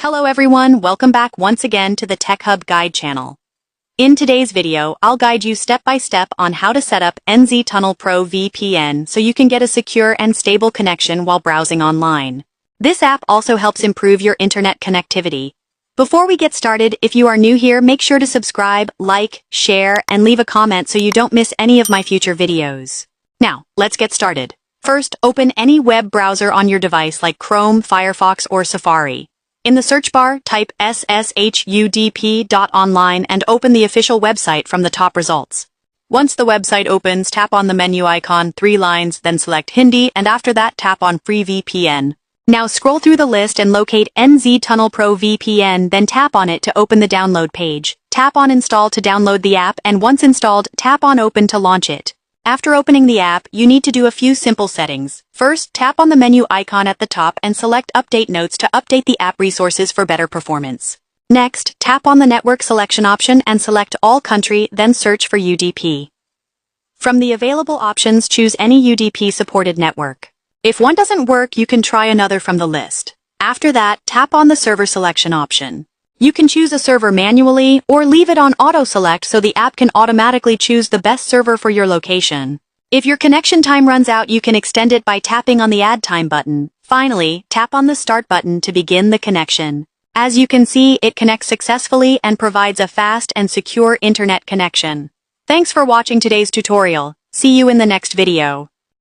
Hello everyone, welcome back once again to the Tech Hub Guide channel. In today's video, I'll guide you step by step on how to set up NZ Tunnel Pro VPN so you can get a secure and stable connection while browsing online. This app also helps improve your internet connectivity. Before we get started, if you are new here, make sure to subscribe, like, share, and leave a comment so you don't miss any of my future videos. Now, let's get started. First, open any web browser on your device like Chrome, Firefox, or Safari. In the search bar, type shudp.online and open the official website from the top results. Once the website opens, tap on the menu icon, 3 lines, then select Hindi, and after that tap on Free VPN. Now scroll through the list and locate NZ Tunnel Pro VPN, then tap on it to open the download page. Tap on Install to download the app, and once installed, tap on Open to launch it. After opening the app, you need to do a few simple settings. First, tap on the menu icon at the top and select Update Notes to update the app resources for better performance. Next, tap on the network selection option and select All Country, then search for UDP. From the available options, choose any UDP-supported network. If one doesn't work, you can try another from the list. After that, tap on the server selection option. You can choose a server manually or leave it on auto-select so the app can automatically choose the best server for your location. If your connection time runs out, you can extend it by tapping on the Add Time button. Finally, tap on the Start button to begin the connection. As you can see, it connects successfully and provides a fast and secure internet connection. Thanks for watching today's tutorial. See you in the next video.